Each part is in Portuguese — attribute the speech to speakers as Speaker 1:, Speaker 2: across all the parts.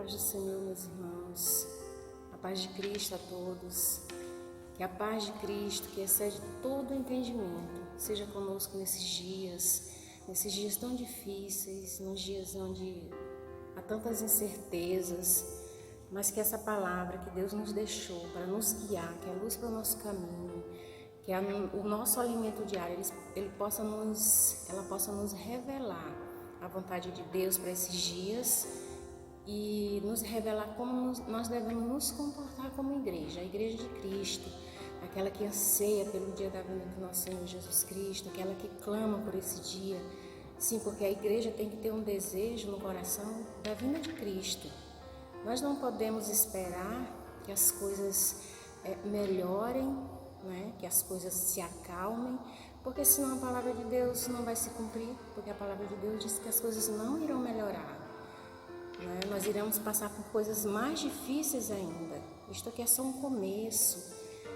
Speaker 1: paz do Senhor, meus irmãos, a paz de Cristo a todos, que a paz de Cristo, que excede todo entendimento, seja conosco nesses dias tão difíceis, nos dias onde há tantas incertezas, mas que essa palavra que Deus nos deixou para nos guiar, que é a luz para o nosso caminho, que é o nosso alimento diário, ela possa nos revelar a vontade de Deus para esses dias e nos revelar como nós devemos nos comportar como igreja, a igreja de Cristo, aquela que anseia pelo dia da vinda do nosso Senhor Jesus Cristo, aquela que clama por esse dia. Sim, porque a igreja tem que ter um desejo no coração da vinda de Cristo. Nós não podemos esperar que as coisas melhorem, né? Que as coisas se acalmem, porque senão a palavra de Deus não vai se cumprir, porque a palavra de Deus diz que as coisas não irão melhorar. Né? Nós iremos passar por coisas mais difíceis ainda. Isto aqui é só um começo.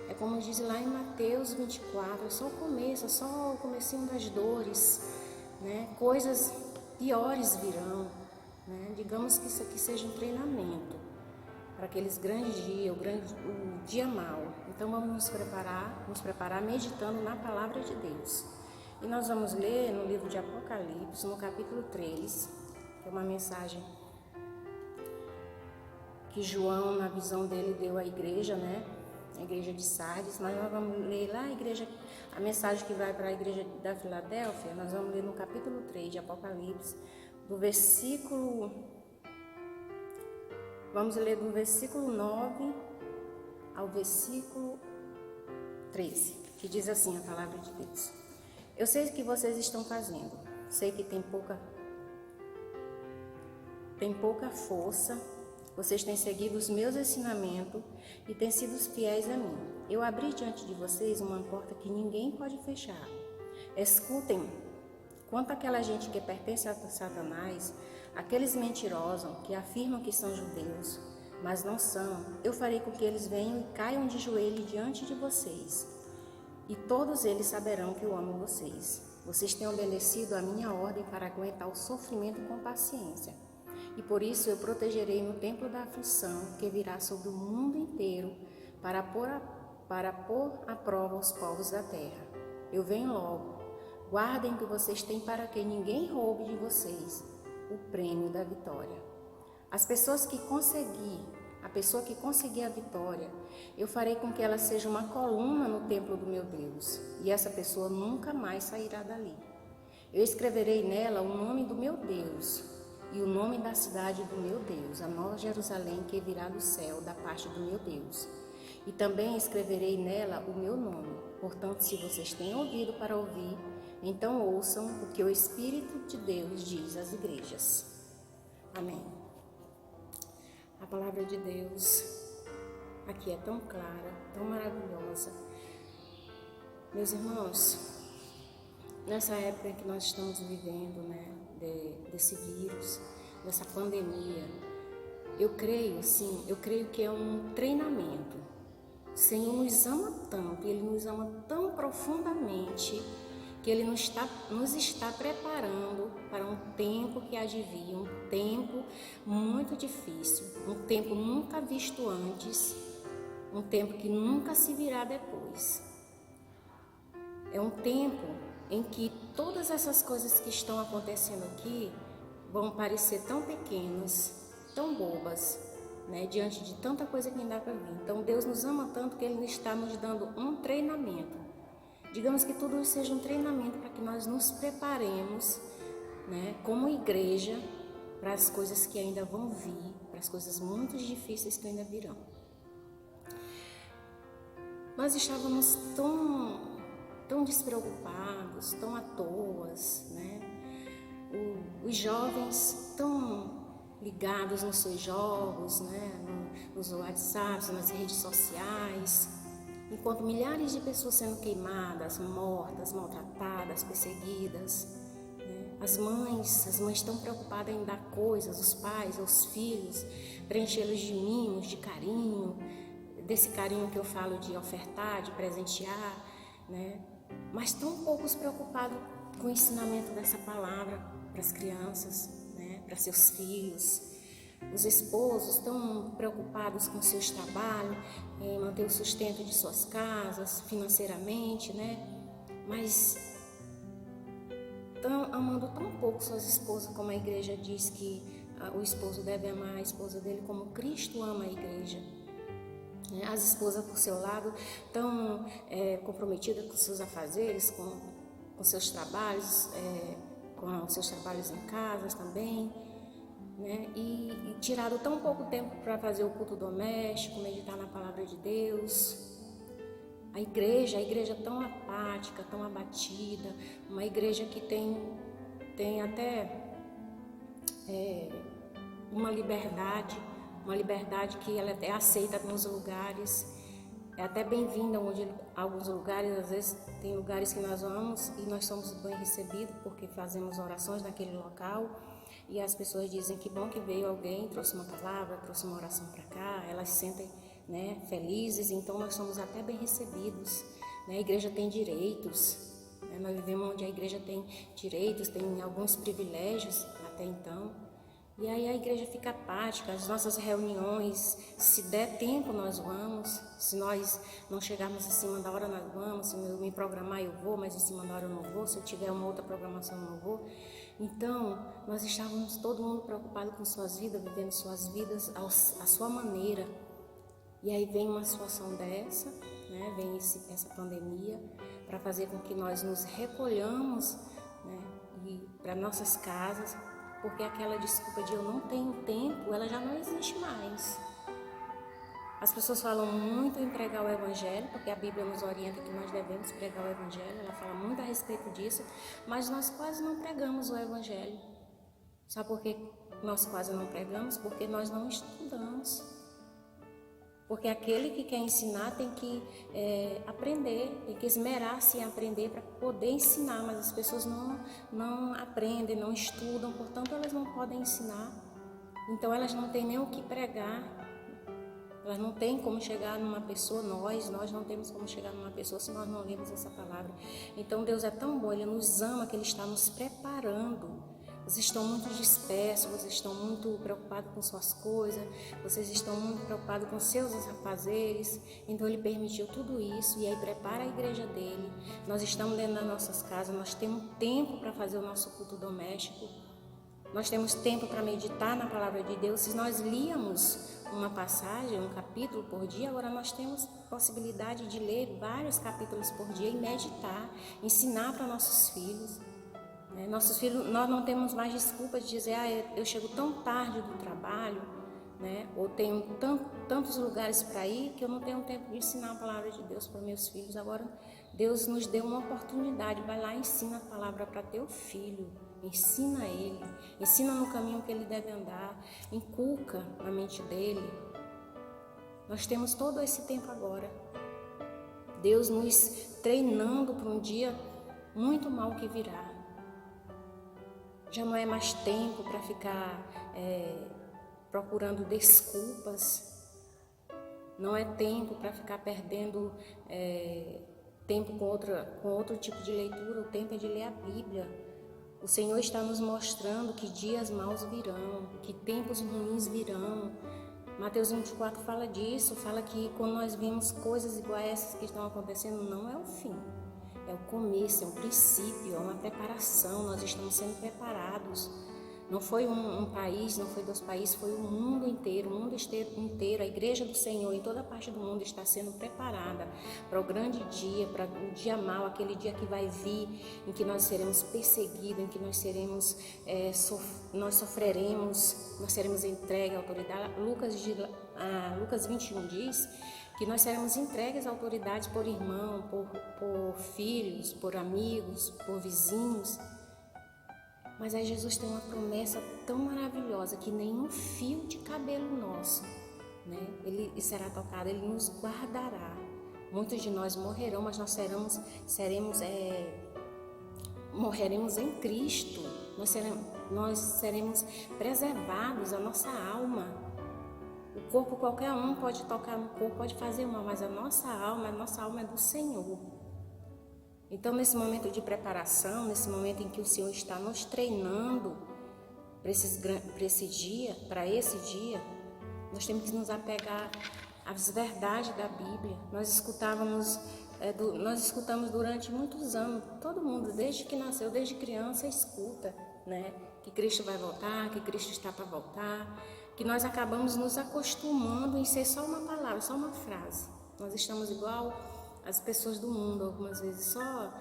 Speaker 1: É como diz lá em Mateus 24, é só o começo, é só o comecinho das dores. Né? Coisas piores virão. Né? Digamos que isso aqui seja um treinamento para aqueles grandes dias, o dia mau. Então vamos nos preparar meditando na palavra de Deus. E nós vamos ler no livro de Apocalipse, no capítulo 3, que é uma mensagem que João, na visão dele, deu à igreja, né? A igreja de Sardes. Nós vamos ler lá a mensagem que vai para a igreja da Filadélfia. Nós vamos ler no capítulo 3 de Apocalipse, vamos ler do versículo 9 ao versículo 13, que diz assim a palavra de Deus. Eu sei o que vocês estão fazendo, sei que tem pouca força, vocês têm seguido os meus ensinamentos e têm sido fiéis a mim. Eu abri diante de vocês uma porta que ninguém pode fechar. Escutem, quanto àquela gente que pertence a Satanás, aqueles mentirosos que afirmam que são judeus, mas não são, eu farei com que eles venham e caiam de joelho diante de vocês. E todos eles saberão que eu amo vocês. Vocês têm obedecido a minha ordem para aguentar o sofrimento com paciência. E por isso eu protegerei no tempo da aflição que virá sobre o mundo inteiro para pôr à prova os povos da terra. Eu venho logo. Guardem o que vocês têm para que ninguém roube de vocês o prêmio da vitória. A pessoa que conseguir a vitória, eu farei com que ela seja uma coluna no templo do meu Deus, e essa pessoa nunca mais sairá dali. Eu escreverei nela o nome do meu Deus e o nome da cidade do meu Deus, a nova Jerusalém que virá do céu da parte do meu Deus. E também escreverei nela o meu nome. Portanto, se vocês têm ouvido para ouvir, então ouçam o que o Espírito de Deus diz às igrejas. Amém. A palavra de Deus aqui é tão clara, tão maravilhosa. Meus irmãos, nessa época que nós estamos vivendo, né, desse vírus, dessa pandemia, eu creio que é um treinamento. O Senhor nos ama tanto, Ele nos ama tão profundamente, que Ele nos está preparando para um tempo que há de vir, um tempo muito difícil, um tempo nunca visto antes, um tempo que nunca se virá depois. É um tempo em que todas essas coisas que estão acontecendo aqui vão parecer tão pequenas, tão bobas, né, diante de tanta coisa que ainda vai vir. Então Deus nos ama tanto que Ele está nos dando um treinamento. Digamos que tudo isso seja um treinamento para que nós nos preparemos, né, como igreja, para as coisas que ainda vão vir, para as coisas muito difíceis que ainda virão. Nós estávamos tão despreocupados, tão à toa, né? Os jovens tão ligados nos seus jogos, né? Nos WhatsApps, nas redes sociais, enquanto milhares de pessoas sendo queimadas, mortas, maltratadas, perseguidas, né? As mães estão preocupadas em dar coisas, os pais aos filhos, preenchê-los de mimos, de carinho, desse carinho que eu falo de ofertar, de presentear, né? Mas tão poucos preocupados com o ensinamento dessa palavra para as crianças, né? Para seus filhos. Os esposos estão preocupados com seus trabalhos, em manter o sustento de suas casas, financeiramente, né? Mas estão amando tão pouco suas esposas, como a igreja diz que o esposo deve amar a esposa dele como Cristo ama a igreja. As esposas, por seu lado, estão comprometidas com seus afazeres, com seus trabalhos, com seus trabalhos em casa também, né? E tiraram tão pouco tempo para fazer o culto doméstico, meditar na palavra de Deus. A igreja tão apática, tão abatida, uma igreja que tem até uma liberdade que ela é aceita nos lugares, é até bem-vinda alguns lugares. Às vezes tem lugares que nós vamos e nós somos bem recebidos porque fazemos orações naquele local e as pessoas dizem que bom que veio alguém, trouxe uma palavra, trouxe uma oração para cá, elas se sentem, né, felizes, então nós somos até bem recebidos, né? A igreja tem direitos, né? Nós vivemos onde a igreja tem direitos, tem alguns privilégios até então. E aí a igreja fica apática, as nossas reuniões, se der tempo nós vamos, se nós não chegarmos em cima da hora nós vamos, se eu me programar eu vou, mas em cima da hora eu não vou, se eu tiver uma outra programação eu não vou. Então, nós estávamos todo mundo preocupado com suas vidas, vivendo suas vidas à sua maneira. E aí vem uma situação dessa, né? Vem essa pandemia para fazer com que nós nos recolhamos, né? E para nossas casas, porque aquela desculpa de eu não tenho tempo, ela já não existe mais. As pessoas falam muito em pregar o evangelho, porque a Bíblia nos orienta que nós devemos pregar o evangelho, ela fala muito a respeito disso, mas nós quase não pregamos o evangelho. Sabe por que nós quase não pregamos? Porque nós não estudamos. Porque aquele que quer ensinar tem que aprender, tem que esmerar-se em aprender para poder ensinar, mas as pessoas não aprendem, não estudam, portanto elas não podem ensinar. Então elas não têm nem o que pregar, elas não têm como chegar numa pessoa, nós não temos como chegar numa pessoa se nós não lemos essa palavra. Então Deus é tão bom, Ele nos ama, que Ele está nos preparando. Vocês estão muito dispersos, vocês estão muito preocupados com suas coisas, vocês estão muito preocupados com seus afazeres. Então Ele permitiu tudo isso e aí prepara a igreja dele. Nós estamos dentro das nossas casas, nós temos tempo para fazer o nosso culto doméstico. Nós temos tempo para meditar na palavra de Deus. Se nós líamos uma passagem, um capítulo por dia, agora nós temos possibilidade de ler vários capítulos por dia e meditar, ensinar para nossos filhos. Nossos filhos, nós não temos mais desculpa de dizer, eu chego tão tarde do trabalho, né? Ou tenho tantos lugares para ir que eu não tenho tempo de ensinar a palavra de Deus para meus filhos. Agora Deus nos deu uma oportunidade, vai lá e ensina a palavra para teu filho, ensina ele, ensina no caminho que ele deve andar, inculca na mente dele. Nós temos todo esse tempo agora, Deus nos treinando para um dia muito mal que virá. Já não é mais tempo para ficar procurando desculpas, não é tempo para ficar perdendo tempo com outro tipo de leitura, o tempo é de ler a Bíblia. O Senhor está nos mostrando que dias maus virão, que tempos ruins virão. Mateus 24 fala disso, fala que quando nós vimos coisas iguais a essas que estão acontecendo, não é o fim. É o começo, é um princípio, é uma preparação, nós estamos sendo preparados. Não foi um país, não foi 2 países, foi o mundo inteiro, a igreja do Senhor em toda parte do mundo está sendo preparada para o grande dia, para o dia mau, aquele dia que vai vir, em que nós seremos perseguidos, em que nós sofreremos, nós seremos entregues à autoridade. Lucas 21 diz que nós seremos entregues à autoridade por irmão, por filhos, por amigos, por vizinhos. Mas aí Jesus tem uma promessa tão maravilhosa que nenhum fio de cabelo nosso, né, ele será tocado, Ele nos guardará. Muitos de nós morrerão, mas nós morreremos em Cristo. Nós seremos preservados, a nossa alma. O corpo, qualquer um pode tocar no corpo, pode fazer mal, mas a nossa alma é do Senhor. Então, nesse momento de preparação, nesse momento em que o Senhor está nos treinando para esse dia, nós temos que nos apegar às verdades da Bíblia. Nós escutamos durante muitos anos, todo mundo, desde que nasceu, desde criança, escuta, né? Que Cristo vai voltar, que Cristo está para voltar, que nós acabamos nos acostumando em ser só uma palavra, só uma frase. Nós estamos igual as pessoas do mundo, algumas vezes só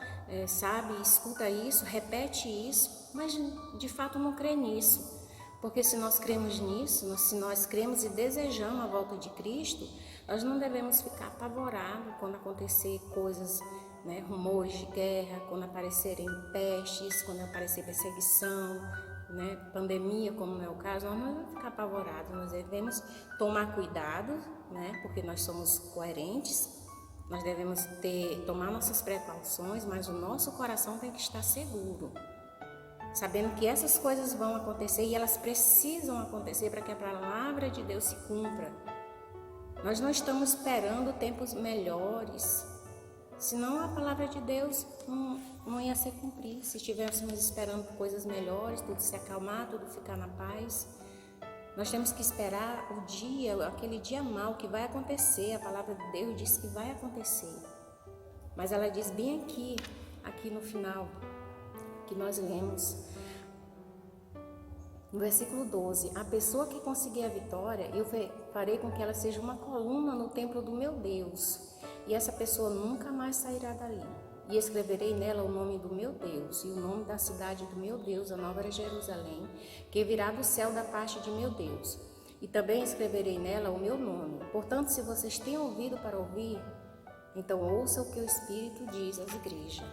Speaker 1: sabe, escuta isso, repete isso, mas de fato não crê nisso. Porque se nós cremos nisso, se nós cremos e desejamos a volta de Cristo, nós não devemos ficar apavorados quando acontecer coisas, né, rumores de guerra, quando aparecerem pestes, quando aparecer perseguição, né, pandemia, como não é o caso. Nós não devemos ficar apavorados, nós devemos tomar cuidado, né, porque nós somos coerentes. Nós devemos tomar nossas precauções, mas o nosso coração tem que estar seguro, sabendo que essas coisas vão acontecer e elas precisam acontecer para que a palavra de Deus se cumpra. Nós não estamos esperando tempos melhores, senão a palavra de Deus não ia ser cumprida. Se estivéssemos esperando coisas melhores, tudo se acalmar, tudo ficar na paz. Nós temos que esperar o dia, aquele dia mau que vai acontecer. A palavra de Deus diz que vai acontecer. Mas ela diz bem aqui no final, que nós lemos, no versículo 12, a pessoa que conseguir a vitória, eu farei com que ela seja uma coluna no templo do meu Deus, e essa pessoa nunca mais sairá dali. E escreverei nela o nome do meu Deus e o nome da cidade do meu Deus, a Nova Jerusalém, que virá do céu da parte de meu Deus. E também escreverei nela o meu nome. Portanto, se vocês têm ouvido para ouvir, então ouça o que o Espírito diz às igrejas.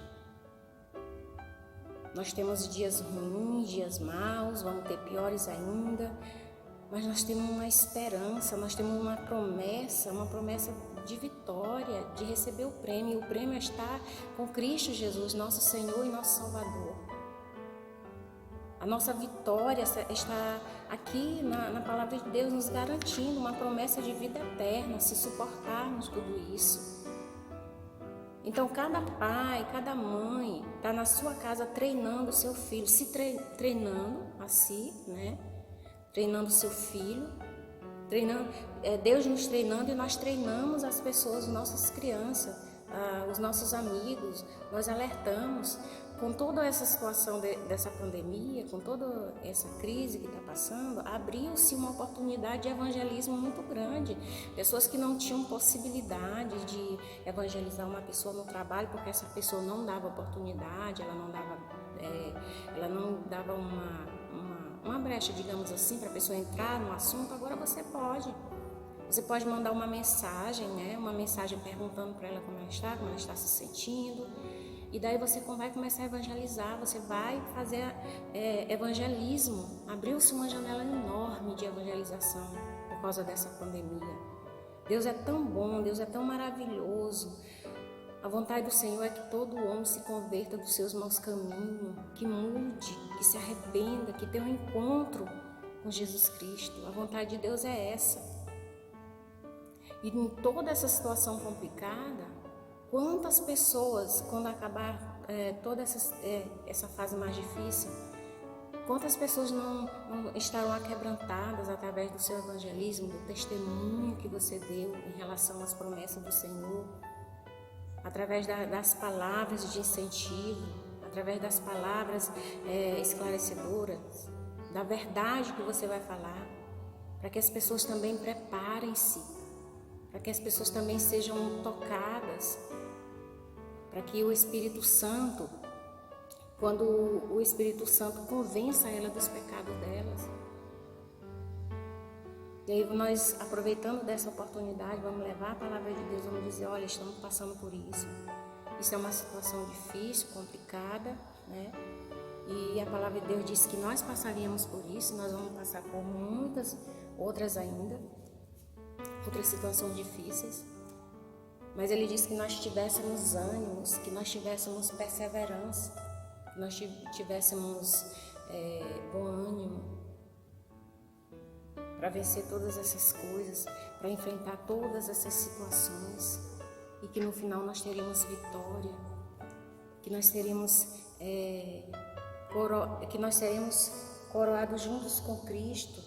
Speaker 1: Nós temos dias ruins, dias maus, vamos ter piores ainda, mas nós temos uma esperança, nós temos uma promessa de vitória, de receber o prêmio. O prêmio está com Cristo Jesus, nosso Senhor e nosso Salvador. A nossa vitória está aqui na palavra de Deus, nos garantindo uma promessa de vida eterna, se suportarmos tudo isso. Então, cada pai, cada mãe está na sua casa treinando o seu filho, treinando a si, né? Treinando o seu filho, Deus nos treinando e nós treinamos as pessoas, nossas crianças, os nossos amigos. Nós alertamos com toda essa situação dessa pandemia, com toda essa crise que está passando, abriu-se uma oportunidade de evangelismo muito grande. Pessoas que não tinham possibilidade de evangelizar uma pessoa no trabalho, porque essa pessoa não dava oportunidade, ela não dava uma brecha, digamos assim, para a pessoa entrar no assunto. Agora você pode mandar uma mensagem, né? Uma mensagem perguntando para ela como ela está se sentindo. E daí você vai começar a evangelizar, você vai fazer evangelismo. Abriu-se uma janela enorme de evangelização por causa dessa pandemia. Deus é tão bom, Deus é tão maravilhoso. A vontade do Senhor é que todo homem se converta dos seus maus caminhos, que mude, que se arrependa, que tenha um encontro com Jesus Cristo. A vontade de Deus é essa. E em toda essa situação complicada, quantas pessoas, quando acabar toda essa fase mais difícil, quantas pessoas não estarão aquebrantadas através do seu evangelismo, do testemunho que você deu em relação às promessas do Senhor, através das palavras de incentivo, através das palavras esclarecedoras, da verdade que você vai falar, para que as pessoas também preparem-se, para que as pessoas também sejam tocadas, para que o Espírito Santo, quando o Espírito Santo convença ela dos pecados delas. E aí nós, aproveitando dessa oportunidade, vamos levar a palavra de Deus, vamos dizer, olha, estamos passando por isso. Isso é uma situação difícil, complicada, né? E a palavra de Deus diz que nós passaríamos por isso, nós vamos passar por muitas outras ainda, outras situações difíceis. Mas ele diz que nós tivéssemos ânimos, que nós tivéssemos perseverança, que nós tivéssemos bom ânimo para vencer todas essas coisas, para enfrentar todas essas situações, e que no final nós teríamos vitória, que nós seremos coroados juntos com Cristo.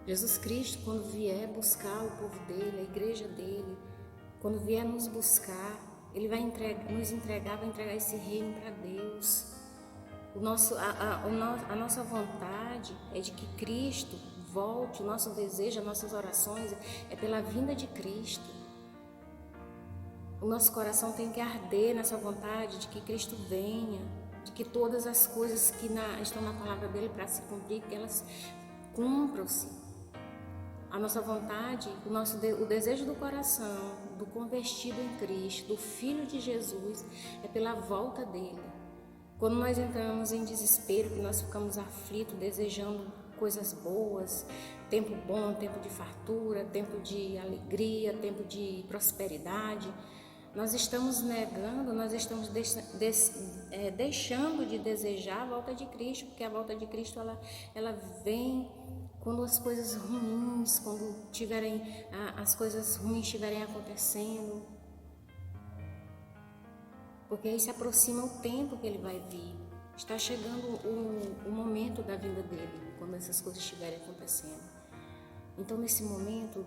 Speaker 1: Jesus Cristo, quando vier buscar o povo dele, a igreja dele, quando vier nos buscar, ele vai nos entregar, vai entregar esse reino para Deus. A nossa vontade é de que Cristo volte, o nosso desejo, as nossas orações é pela vinda de Cristo. O nosso coração tem que arder nessa vontade de que Cristo venha, de que todas as coisas que estão na palavra dele para se cumprir, que elas cumpram-se. A nossa vontade, o desejo do coração, do convertido em Cristo, do Filho de Jesus, é pela volta dele. Quando nós entramos em desespero, que nós ficamos aflitos, desejando coisas boas, tempo bom, tempo de fartura, tempo de alegria, tempo de prosperidade, nós estamos negando, nós estamos deixando de desejar a volta de Cristo, porque a volta de Cristo ela vem quando as coisas ruins, quando as coisas ruins estiverem acontecendo. Porque aí se aproxima o tempo que ele vai vir. Está chegando o momento da vinda dele, quando essas coisas estiverem acontecendo. Então, nesse momento,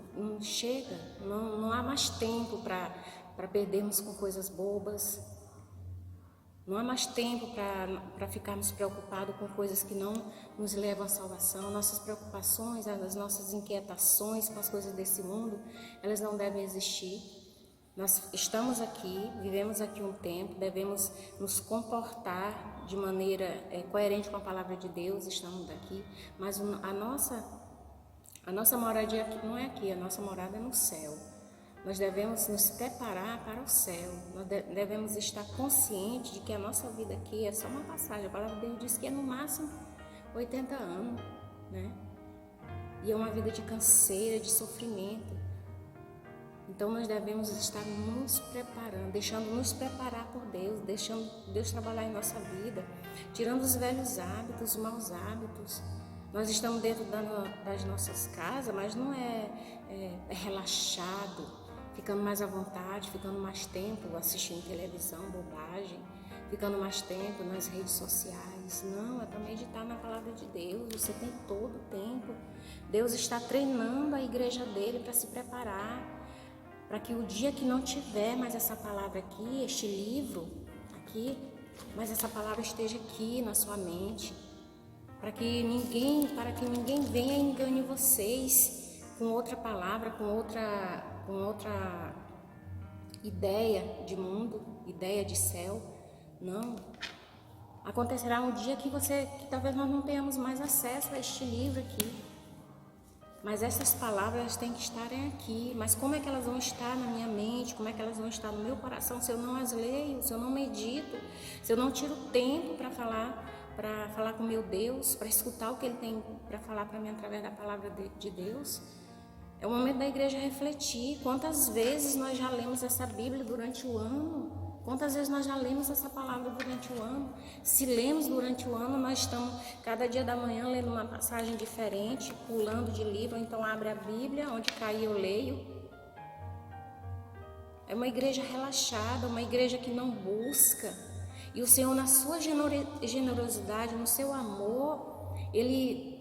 Speaker 1: não há mais tempo para perdermos com coisas bobas. Não há mais tempo para ficarmos preocupados com coisas que não nos levam à salvação. Nossas preocupações, as nossas inquietações com as coisas desse mundo, elas não devem existir. Nós estamos aqui, vivemos aqui um tempo, devemos nos comportar de maneira coerente com a palavra de Deus, estamos aqui, mas a nossa moradia aqui não é aqui, a nossa morada é no céu. Nós devemos nos preparar para o céu, nós devemos estar conscientes de que a nossa vida aqui é só uma passagem. A palavra de Deus diz que é no máximo 80 anos, né? E é uma vida de canseira, de sofrimento. Então nós devemos estar nos preparando, deixando nos preparar por Deus, deixando Deus trabalhar em nossa vida, tirando os velhos hábitos, os maus hábitos. Nós estamos dentro das nossas casas, mas não é relaxado, ficando mais à vontade, ficando mais tempo assistindo televisão, bobagem, ficando mais tempo nas redes sociais. Não, é para meditar na palavra de Deus. Você tem todo o tempo. Deus está treinando a igreja dele para se preparar, para que o dia que não tiver mais essa palavra aqui, este livro aqui, mas essa palavra esteja aqui na sua mente, para que ninguém venha e engane vocês com outra palavra, com outra ideia de mundo, ideia de céu. Não. Acontecerá um dia que talvez nós não tenhamos mais acesso a este livro aqui. Mas essas palavras têm que estarem aqui. Mas como é que elas vão estar na minha mente? Como é que elas vão estar no meu coração se eu não as leio, se eu não medito, se eu não tiro tempo para falar com meu Deus, para escutar o que Ele tem para falar para mim através da palavra de Deus? É o momento da igreja refletir. Quantas vezes nós já lemos essa Bíblia durante o ano? Quantas vezes nós já lemos essa palavra durante o ano? Se lemos durante o ano, nós estamos cada dia da manhã lendo uma passagem diferente, pulando de livro, ou então abre a Bíblia, onde cair eu leio. É uma igreja relaxada, uma igreja que não busca. E o Senhor, na sua generosidade, no seu amor, Ele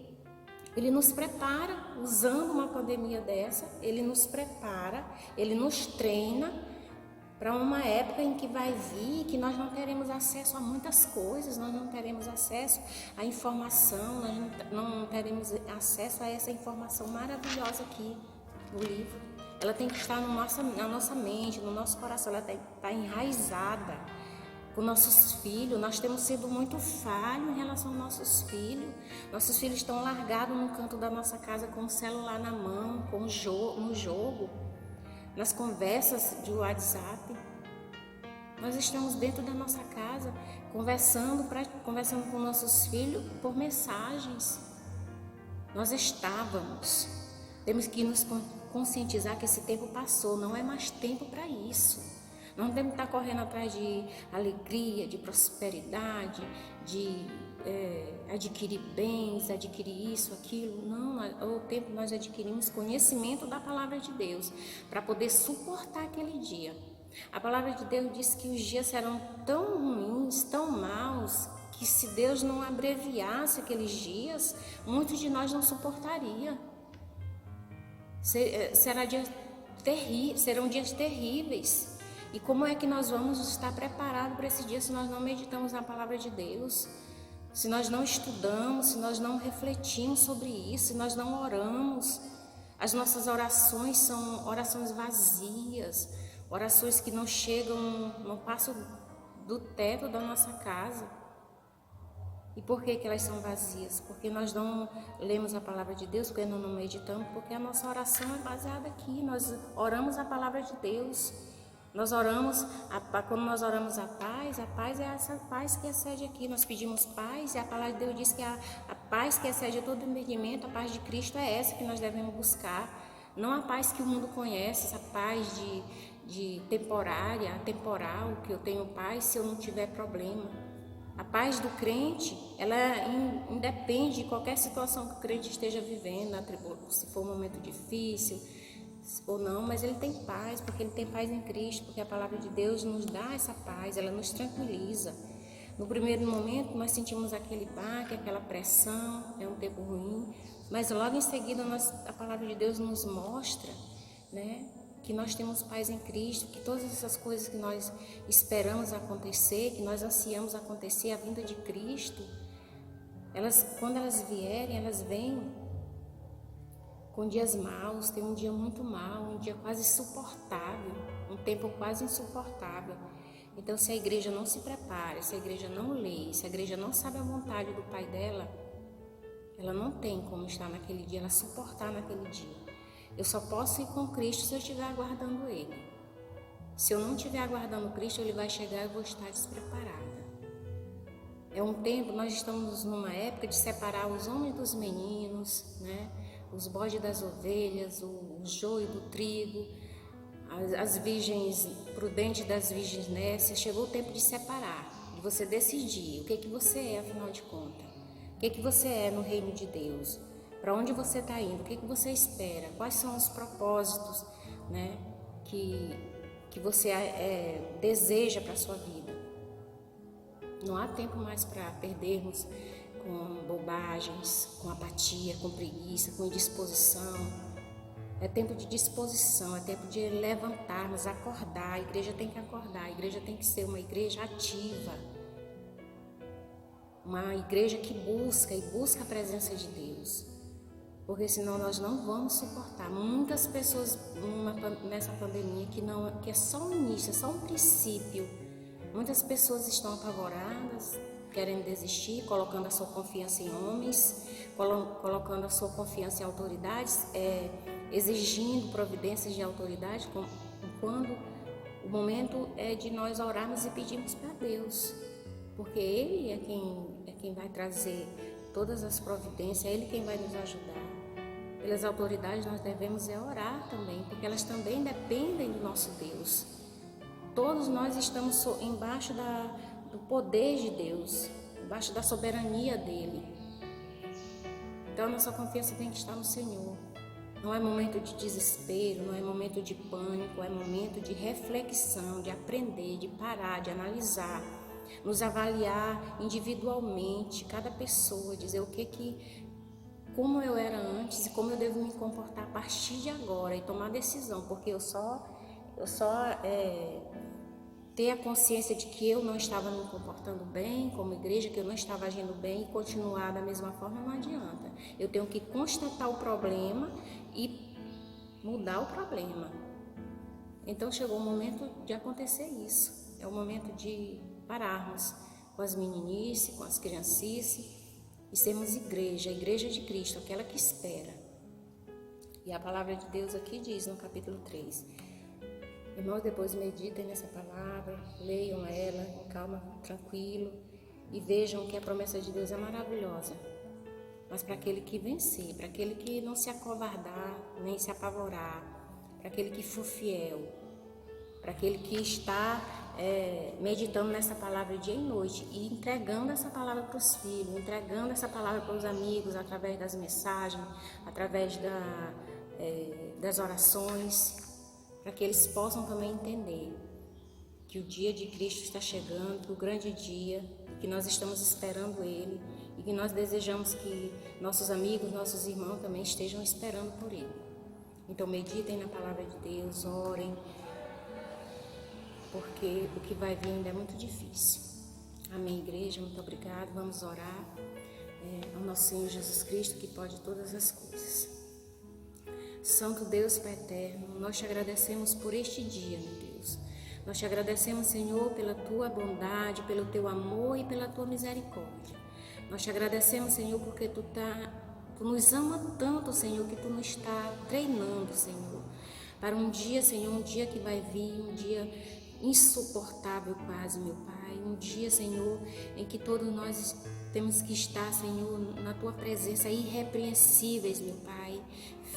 Speaker 1: nos prepara, usando uma pandemia dessa, Ele nos prepara, Ele nos treina para uma época em que vai vir, que nós não teremos acesso a muitas coisas, nós não teremos acesso à informação, nós não teremos acesso a essa informação maravilhosa aqui no livro. Ela tem que estar na nossa mente, no nosso coração, ela tem que estar enraizada. Com nossos filhos, nós temos sido muito falhos em relação aos nossos filhos. Nossos filhos estão largados no canto da nossa casa com o celular na mão, no jogo, nas conversas de WhatsApp. Nós estamos dentro da nossa casa conversando com nossos filhos por mensagens. Nós estávamos. Temos que nos conscientizar que esse tempo passou, não é mais tempo para isso. Nós não temos que estar correndo atrás de alegria, de prosperidade, de adquirir bens, adquirir isso, aquilo. Não, o tempo que nós adquirimos conhecimento da palavra de Deus para poder suportar aquele dia. A palavra de Deus diz que os dias serão tão ruins, tão maus, que se Deus não abreviasse aqueles dias, muitos de nós não suportaria. Serão dias terríveis. E como é que nós vamos estar preparados para esse dia se nós não meditamos na palavra de Deus? Se nós não estudamos, se nós não refletimos sobre isso, se nós não oramos? As nossas orações são orações vazias, orações que não chegam, não passam do teto da nossa casa. E por que elas são vazias? Porque nós não lemos a palavra de Deus, porque nós não meditamos, porque a nossa oração é baseada aqui. Nós oramos a palavra de Deus. Nós oramos, quando nós oramos a paz é essa paz que excede aqui. Nós pedimos paz e a palavra de Deus diz que a paz que excede todo entendimento, a paz de Cristo é essa que nós devemos buscar. Não a paz que o mundo conhece, essa paz de temporária, temporal, que eu tenho paz se eu não tiver problema. A paz do crente, ela independe de qualquer situação que o crente esteja vivendo, se for um momento difícil ou não, mas ele tem paz, porque ele tem paz em Cristo, porque a palavra de Deus nos dá essa paz, ela nos tranquiliza. No primeiro momento nós sentimos aquele baque, aquela pressão, é um tempo ruim, mas logo em seguida a palavra de Deus nos mostra, né, que nós temos paz em Cristo, que todas essas coisas que nós esperamos acontecer, que nós ansiamos acontecer, a vinda de Cristo, quando elas vierem, elas vêm com dias maus. Tem um dia muito mau, um dia quase insuportável, um tempo quase insuportável. Então, se a igreja não se prepara, se a igreja não lê, se a igreja não sabe a vontade do Pai dela, ela não tem como estar naquele dia, ela suportar naquele dia. Eu só posso ir com Cristo se eu estiver aguardando Ele. Se eu não estiver aguardando Cristo, Ele vai chegar e eu vou estar despreparada. É um tempo, nós estamos numa época de separar os homens dos meninos, né? Os bodes das ovelhas, o joio do trigo, as virgens prudentes das virgens nécias. Chegou o tempo de separar, de você decidir o que você é, afinal de contas. O que você é no reino de Deus. Para onde você está indo? O que você espera? Quais são os propósitos, né, que você deseja para a sua vida? Não há tempo mais para perdermos com bobagens, com apatia, com preguiça, com indisposição. É tempo de disposição, é tempo de levantarmos, acordar. A igreja tem que acordar, a igreja tem que ser uma igreja ativa. Uma igreja que busca a presença de Deus. Porque senão nós não vamos suportar. Muitas pessoas nessa pandemia que é só um início, é só um princípio. Muitas pessoas estão apavoradas, querendo desistir, colocando a sua confiança em homens, colocando a sua confiança em autoridades, exigindo providências de autoridade, quando o momento é de nós orarmos e pedirmos para Deus. Porque Ele é quem vai trazer todas as providências, é Ele quem vai nos ajudar. Pelas autoridades nós devemos orar também, porque elas também dependem do nosso Deus. Todos nós estamos embaixo do poder de Deus, embaixo da soberania dEle. Então a nossa confiança tem que estar no Senhor. Não é momento de desespero, não é momento de pânico, é momento de reflexão, de aprender, de parar, de analisar, nos avaliar individualmente, cada pessoa, dizer como eu era antes e como eu devo me comportar a partir de agora e tomar decisão, porque eu só ter a consciência de que eu não estava me comportando bem como igreja, que eu não estava agindo bem e continuar da mesma forma não adianta. Eu tenho que constatar o problema e mudar o problema. Então chegou o momento de acontecer isso. É o momento de pararmos com as meninices, com as criancices e sermos igreja, a igreja de Cristo, aquela que espera. E a palavra de Deus aqui diz no capítulo 3. Irmãos, depois meditem nessa palavra, leiam ela com calma, tranquilo e vejam que a promessa de Deus é maravilhosa. Mas para aquele que vencer, para aquele que não se acovardar, nem se apavorar, para aquele que for fiel, para aquele que está meditando nessa palavra dia e noite e entregando essa palavra para os filhos, entregando essa palavra para os amigos através das mensagens, através das orações, para que eles possam também entender que o dia de Cristo está chegando, que o grande dia, que nós estamos esperando Ele e que nós desejamos que nossos amigos, nossos irmãos também estejam esperando por Ele. Então meditem na palavra de Deus, orem, porque o que vai vir ainda é muito difícil. Amém, igreja? Muito obrigado. Vamos orar ao nosso Senhor Jesus Cristo, que pode todas as coisas. Santo Deus, Pai eterno, nós te agradecemos por este dia, meu Deus. Nós te agradecemos, Senhor, pela tua bondade, pelo teu amor e pela tua misericórdia. Nós te agradecemos, Senhor, porque tu nos ama tanto, Senhor, que tu nos está treinando, Senhor, para um dia, Senhor, um dia que vai vir, um dia insuportável quase, meu Pai, um dia, Senhor, em que todos nós temos que estar, Senhor, na tua presença, irrepreensíveis, meu Pai,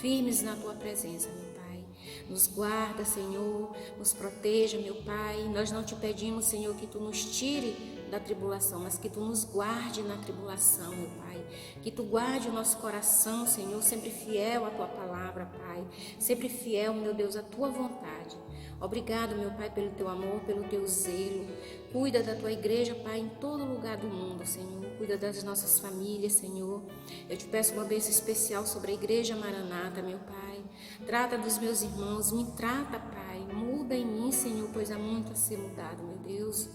Speaker 1: firmes na tua presença, meu Pai. Nos guarda, Senhor, nos proteja, meu Pai. Nós não te pedimos, Senhor, que tu nos tire da tribulação, mas que tu nos guarde na tribulação, meu Pai. Que tu guarde o nosso coração, Senhor, sempre fiel à tua palavra, Pai. Sempre fiel, meu Deus, à tua vontade. Obrigado, meu Pai, pelo teu amor, pelo teu zelo. Cuida da tua igreja, Pai, em todo lugar do mundo, Senhor. Cuida das nossas famílias, Senhor. Eu te peço uma bênção especial sobre a igreja Maranata, meu Pai. Trata dos meus irmãos, me trata, Pai. Muda em mim, Senhor, pois há muito a ser mudado, meu Deus.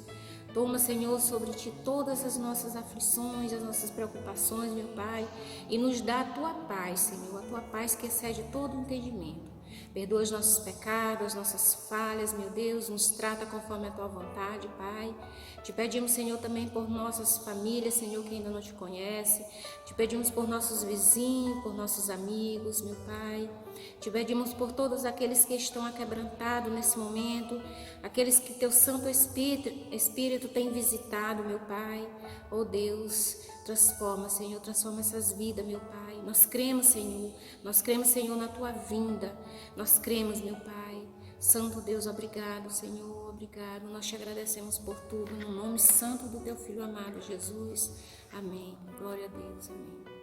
Speaker 1: Toma, Senhor, sobre ti todas as nossas aflições, as nossas preocupações, meu Pai, e nos dá a tua paz, Senhor, a tua paz que excede todo entendimento. Perdoa os nossos pecados, as nossas falhas, meu Deus, nos trata conforme a tua vontade, Pai. Te pedimos, Senhor, também por nossas famílias, Senhor, que ainda não te conhece. Te pedimos por nossos vizinhos, por nossos amigos, meu Pai. Te pedimos por todos aqueles que estão aquebrantados nesse momento, aqueles que teu Santo Espírito tem visitado, meu Pai. Oh Deus, transforma, Senhor, transforma essas vidas, meu Pai. Nós cremos, Senhor, na tua vinda. Nós cremos, meu Pai. Santo Deus, obrigado, Senhor, obrigado. Nós te agradecemos por tudo, no nome santo do teu Filho amado, Jesus. Amém. Glória a Deus, amém.